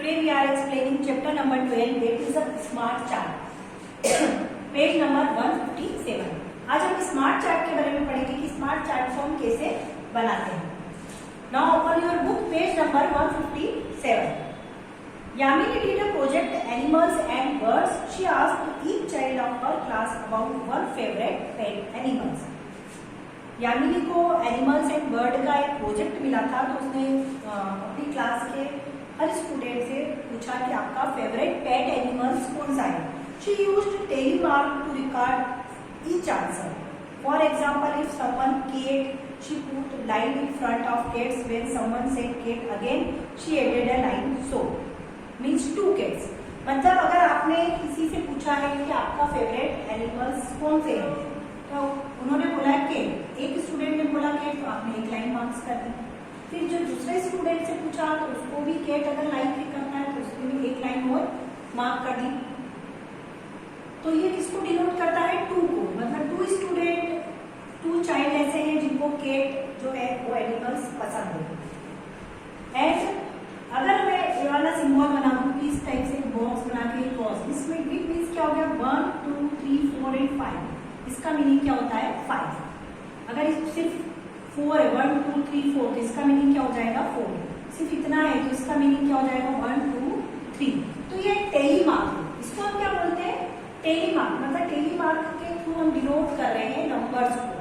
Today we are explaining chapter number 12, that is a smart chart. Page number 157. आज हम smart chart के बारे में पढ़ेंगे कि स्मार्ट चार्ट को हम कैसे बनाते हैं. Now open your book, page number 157. Yamini did a project animals and birds. She asked each child of her class about one favorite pet animals. Yamini को एनिमल्स एंड बर्ड का एक प्रोजेक्ट मिला था, तो उसने अपनी क्लास के हर स्टूडेंट से पूछा कि आपका फेवरेट पेट एनिमल्स कौन सा है. She used tally mark to record each answer. For example, if someone cat, she put line in front of cats. When someone said cat again, she added a line. So means 2 cats. मतलब अगर आपने किसी से पूछा है कि आपका favourite animals कौन से हैं, तो उन्होंने बोला केट, एक स्टूडेंट ने बोला केट, तो आपने एक लाइन मार्क्स कर दी. फिर जो दूसरे स्टूडेंट से पूछा तो उसको भी केट अगर लाइन पे करना है तो उसको भी एक लाइन और मार्क कर दी. तो ये किसको डिनोट करता है? 2 को. मतलब 2 स्टूडेंट, 2 चाइल्ड ऐसे हैं जिनको केट जो है वो एनिमल्स पसंद है. एंड अगर मैं ये वाला सिंबल बना दूं कि इस टाइप से बॉक्स बना के क्रॉस, इसमें इट मीन्स क्या हो गया? 1 2 3 4 एंड 5. इसका मीनिंग क्या होता है? 5. अगर सिर्फ 4 है, 1 2 3 4, तो इसका मीनिंग क्या हो जाएगा? 4. सिर्फ इतना है तो इसका मीनिंग क्या हो जाएगा? 1 2 3. तो ये टेलीमार्क है. इसको हम क्या बोलते हैं? टेलीमार्क. मतलब टेलीमार्क के थ्रू हम डिनोट कर रहे हैं नंबर्स को.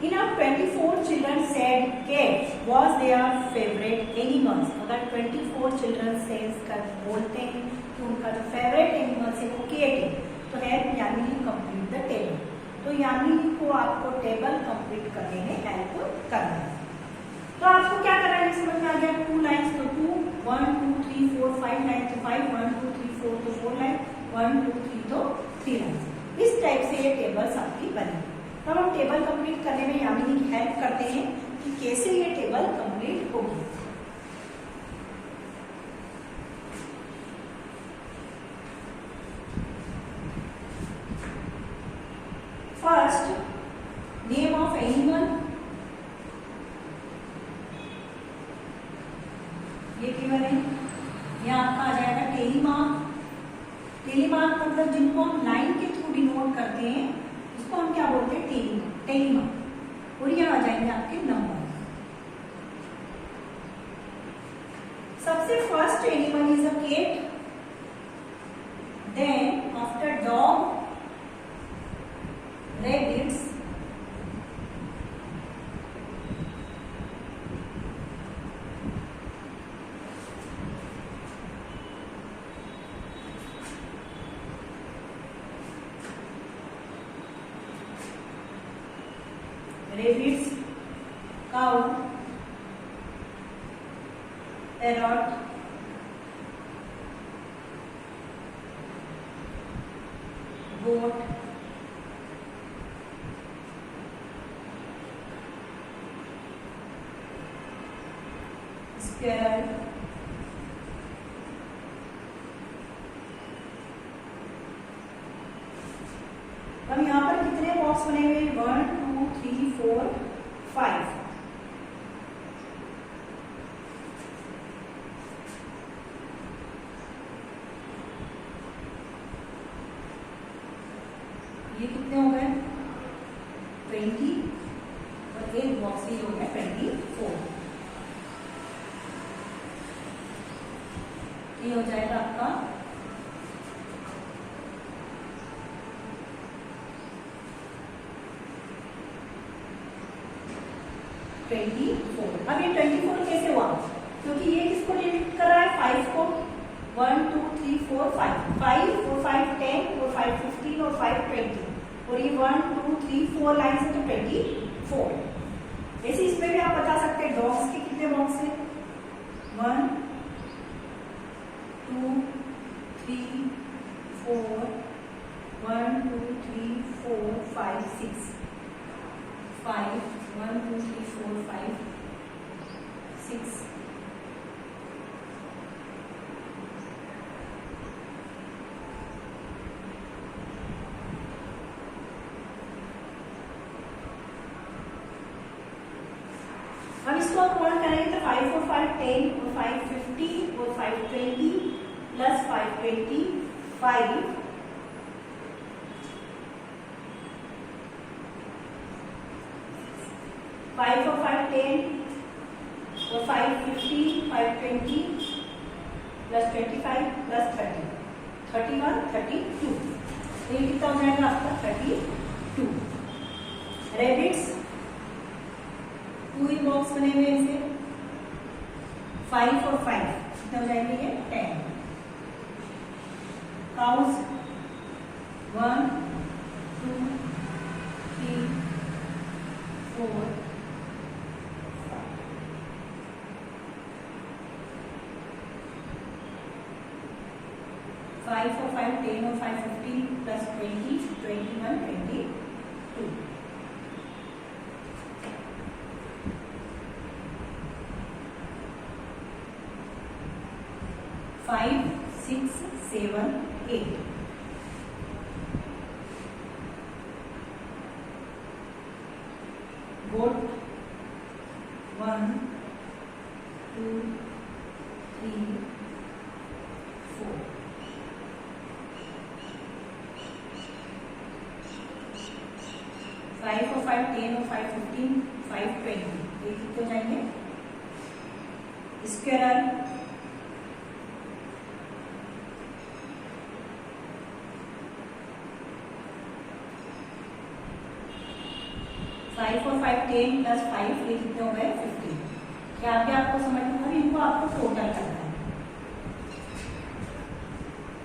In 24 children said cat was their favorite animals. अगर 24 children says कर बोलते हैं कि उनका जो फेवरेट एनिमल्स है वो कैट है, तो है यामिनी कंप्लीट द टेबल. तो यामिनी को आपको टेबल कंप्लीट करने में हेल्प करना है. तो आपको क्या करना है? समझ में आ गया? 2 लाइन्स, तो 2 1 2 3 4 5 लाइन, तो 5 1 2 3 4 तो 4 लाइन, 1 2 3 तो 3 लाइन. इस टाइप से ये टेबल्स आपकी बनी. तो हम टेबल कंप्लीट करने में यामिनी की हेल्प करते हैं कि कैसे ये टेबल कंप्लीट होगी. First, name of animal. ये केवल है, ये आपका आ जाएगा टेलीमार्क. टेलीमार्क मतलब जिनको हम लाइन के थ्रू डिनोट करते हैं इसको हम क्या बोलते हैं? टेलीमार्क. और ये आ जाएंगे आपके नंबर. सबसे first animal is a cat. Then after dog, rabbits, cow, parrot, goat, squirrel, अब यहाँ पर कितने बॉक्स बने हुए? 1 2 3 4 5. ये कितने हो गए? 20. और एक बॉक्स ही हो गया 24. ये हो जाएगा आपका 24. अब ये 24 कैसे हुआ? क्योंकि ये किसको डिनोट कर रहा है? 5 को. 1 2 3 4 5. 5 और 5 10 और 5 15 और 5 20. और ये 1 2 3 4 लाइन से तो 24. ऐसे इसमें भी आप बता सकते हैं डॉग्स के कितने बॉक्स है? 1 2 3 4 1 2 3 4 5 6 5 1 2 3 4 5 6. अब इसको आप पूर्ण करेंगे तो 5 और 5 10 और 5 50 और 5 20 प्लस 5 25 5 और 5 10 और 5 50 5 20 प्लस 25 प्लस 30 31 32। तो ये कितना हो जाएगा आपका 32। रेबिट्स 2 ही बॉक्स बने हुए इनसे 5 और 5 कितने हो जाएंगे ये 10। काउस 1 2 3 4 5 और 5 10 और 5 15 प्लस 20 21 22। 5 6 7 8 goat 1 2 3 4 5 और 5 10 और 5 15 5 20। ये कितने हो जाएंगे स्क्वायर 5 और 5 10 प्लस 5 ये कितने हो गए 15। क्या आगे आपको समझ में अभी इनको आपको टोटल करना है।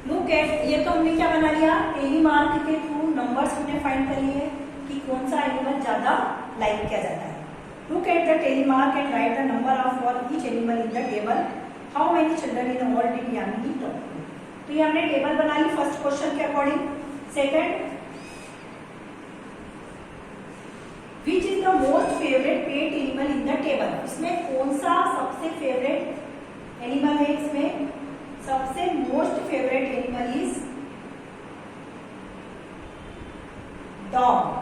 लुक एट, ये तो हमने क्या बना लिया टेली मार्क के थ्रू नंबर्स हमने फाइंड कर लिए कि कौन सा एनिमल ज्यादा लाइक किया जाता है। Look at the tally mark and write the number of for each animal in the table. How many children in all did यानी टॉक। तो ये हमने टेबल बना ली फर्स्ट क्वेश्चन के according. Second, which is the most favourite pet animal in the table. इसमें कौन सा सबसे फेवरेट एनिमल है। इसमें सबसे most favourite animal is dog.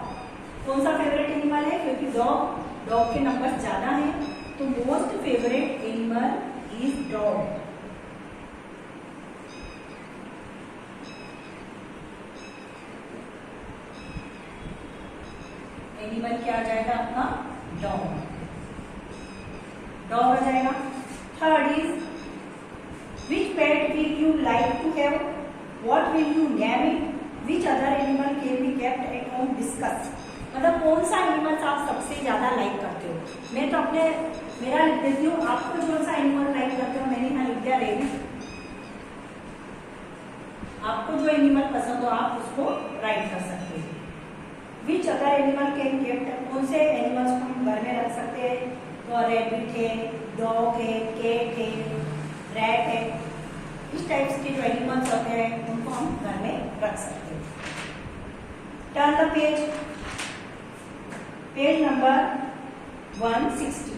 कौन सा फेवरेट एनिमल है क्योंकि डॉग के नंबर ज्यादा हैं तो most favourite animal is dog. Animal क्या आ जाएगा आपका डॉग। डॉग आ जाएगा। Third is which pet will you like to have, what will you name it, which other animal can be kept at home, discuss. मतलब कौन सा animals आप सबसे ज्यादा लाइक करते हो। मैं तो अपने मेरा लिख देती हूँ, आपको जो सा एनिमल लाइक करते हो मैंने यहाँ लिख दिया रेबिट। आपको जो एनिमल पसंद हो आप उसको राइट कर सकते हैं। विच अदर एनिमल कैन केप्ट, कौन से एनिमल्स को हम घर में रख सकते हैं। तो रेबिट है, डॉग है, कैट है, रैट है। इस टाइप्स के जो एनिमल्स होते हैं उनको हम घर में रख सकते हैं। Turn the page, page number 160।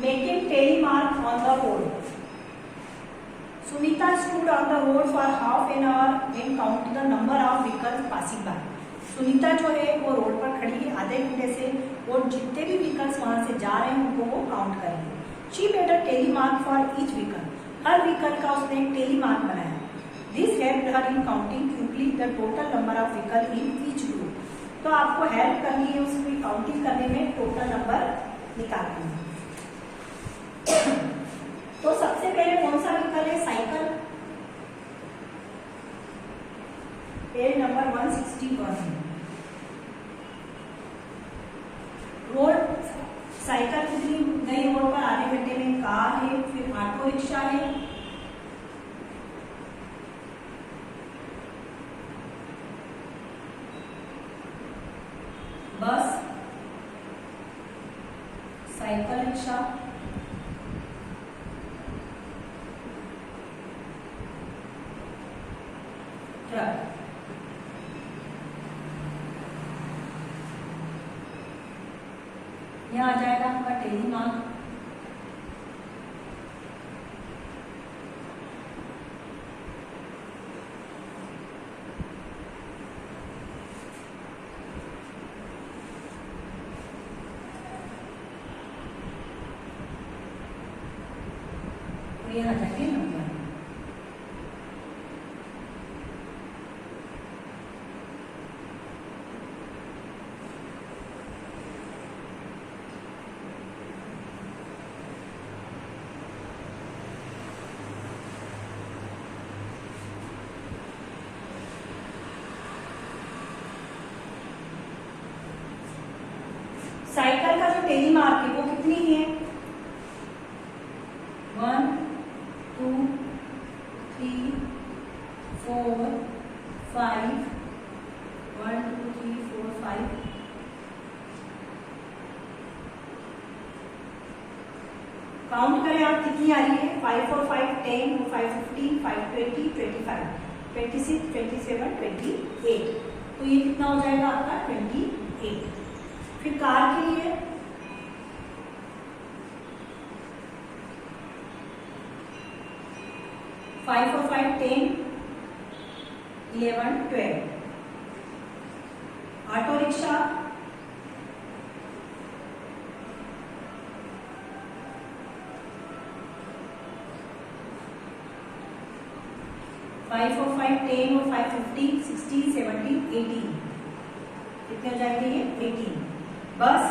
Making tally mark on the road. Sunita stood on the road for half an hour and counted the number of vehicles passing by. Sunita जो है वो रोड पर खड़ी है आधे घंटे से और जितने भी व्हीकल्स वहां से जा रहे हैं उनको वो काउंट कर रही है। She made a tally mark for each vehicle. हर व्हीकल का उसने एक टेली मार्क बनाया। This helped her in counting quickly the total number of vehicle in each group. तो आपको हेल्प करनी है उसकी काउंटिंग करने में, टोटल नंबर निकालनी है। तो सबसे पहले कौन सा व्हीकल है, साइकिल। पेज नंबर 161 है। रोड साइकिल कितनी गई रोड पर आधे घंटे में कार है, फिर ऑटो रिक्शा है, बस, साइकिल रिक्शा, ट्रक। यहाँ आ जाएगा आपका टेलीमार्क, ये आ जाएंगे नंबर। साइकिल का जो टेलीमार्क है वो कितनी है? 1 2 3 4 5 1 2 3 4 5 काउंट करें आप कितनी आ रही है? 5 और 5 10 और 5 15 5 20 25 26 27 28। तो ये कितना हो जाएगा आपका? 28। फिर कार के लिए 5 और 5 10 11 12। ऑटो रिक्शा 5 और 5 10 और 5 15 16 17 18। कितने हो जाएंगे ये? 18। बस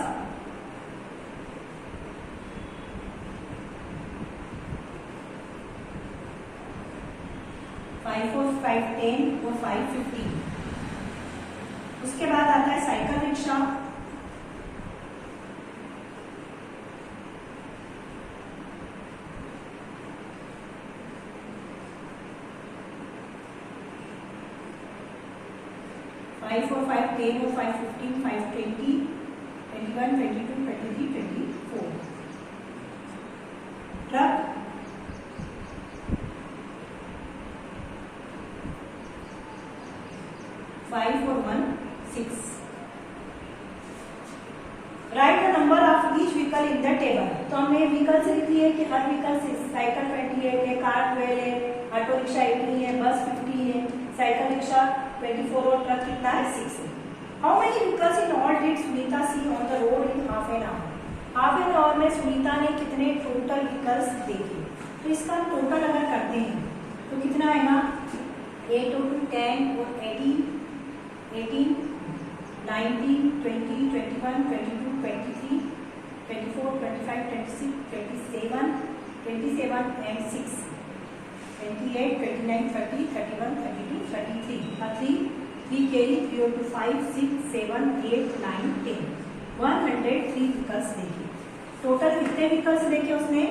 5 और 5 10 और 5 15। उसके बाद आता है साइकिल रिक्शा 5 और 5 10 और 5 15 5 20 21 22 23 24। ट्रक 5 और 1 6। Right the number of each vehicle in the table. तो हमने व्हीकल से लिख लिया कि हर व्हीकल से साइकिल 28 है, कार 12 है, ऑटो रिक्शा 18 है, बस 50 है, साइकिल रिक्शा 24 और ट्रक कितना है? 6 है। How many vehicles in all did Sunita see on the road in half an hour? Half an hour में सुनीता ने कितने टोटल व्हीकल्स देखे? तो इसका टोटल अगर करते हैं तो कितना आएगा? 8 और 2 10 और 18 19 20 21 22 23 24 25 26 27 27 and 6 28 29 30 31 32 33 3 carry 3 और 2 5 6 7 8 9 10 103 व्हीकल्स देखे। टोटल कितने व्हीकल्स देखे उसने?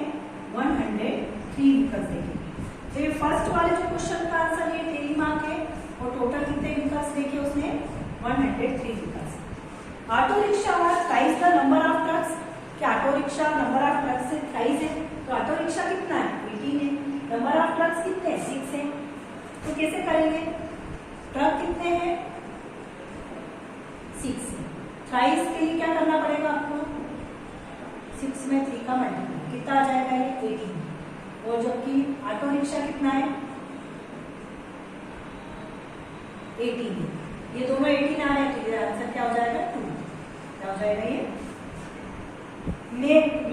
103 व्हीकल्स देखे। तो ये फर्स्ट वाले जो क्वेश्चन का आंसर ये टेलीमार्क है और टोटल कितने व्हीकल्स देखे उसने? 103 व्हीकल्स। ऑटो रिक्शा और thrice the number of trucks. क्या auto rickshaw number of trucks से थ्राइस है? तो ऑटो रिक्शा कितना है? 18 है। नंबर ऑफ ट्रक्स कितने हैं? 6 है। तो कैसे करेंगे? ट्रक कितने हैं? 6 है। थ्राइस के लिए क्या करना पड़ेगा आपको? 6 में 3 का मल्टीपल कितना आ जाएगा? ये 18। और जबकि ऑटो रिक्शा कितना है? 18 है। ये दोनों 18 आ रहे हैं तो ये आंसर क्या हो जाएगा? 2। क्या हो जाएगा ये?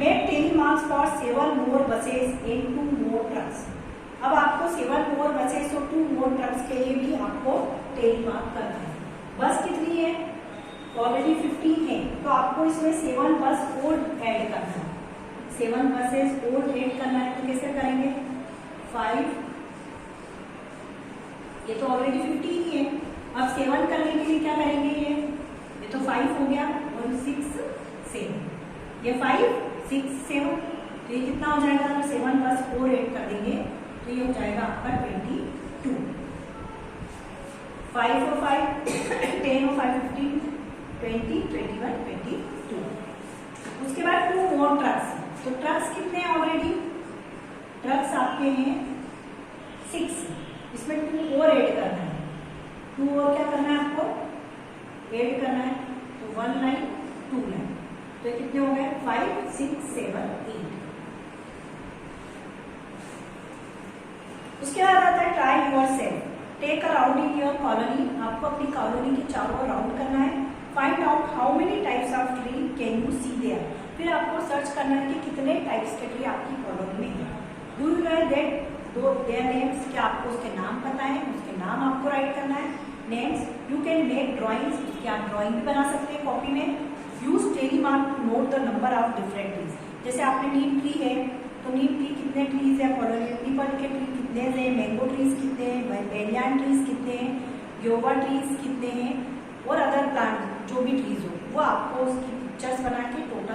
Make telemarks for 7 more buses and 2 more trucks. अब आपको 7 मोर बसेस और 2 मोर ट्रक्स के लिए भी आपको टेलीमार्क करना है। बस कितनी है? ऑलरेडी 15 है तो आपको इसमें 7 बस और ऐड करना है। 7 बसेस और ऐड करना है तो कैसे करेंगे? 5, ये तो ऑलरेडी 15 ही है। अब 7 करने के लिए क्या करेंगे? ये तो 5 हो गया और 6 7, ये 5 6 7, तो ये कितना हो जाएगा, अगर 7 प्लस 4 ऐड कर देंगे तो ये हो जाएगा आपका 22। 5 और 5 10 और 5 15 20 21 22। उसके बाद 2 more ट्रक्स, तो ट्रक्स कितने हैं ऑलरेडी, ट्रक्स आपके हैं 6, इसमें 2 और ऐड करना है, 2 और क्या करना है आपको ऐड करना है, तो 1 लाइन 2 लाइन, तो ये कितने हो गए 5 6 7 8। उसके बाद आता है try yourself, take a round in your colony, आपको अपनी कॉलोनी के चारों राउंड करना है, find out how many types of tree can you see there, फिर आपको सर्च करना है कि कितने टाइप्स के ट्री आपकी कॉलोनी में है। डू यू नो दैट दो देयर नेम्स, क्या आपको उसके नाम पता है, उसके नाम आपको राइट करना है। Names, you can make drawings, उसकी आप ड्राइंग भी बना सकते हैं कॉपी में। Use tally mark to note the number of different trees, जैसे आपने नीम ट्री है तो नीम ट्री कितने ट्रीज है, पीपल के ट्री कितने हैं, मैंगो ट्रीज कितने हैं, बेनियान ट्रीज कितने हैं, ग्योवा ट्रीज कितने हैं, और अदर प्लांट जो भी ट्रीज हो वो आपको उसकी पिक्चर्स बना के टोटल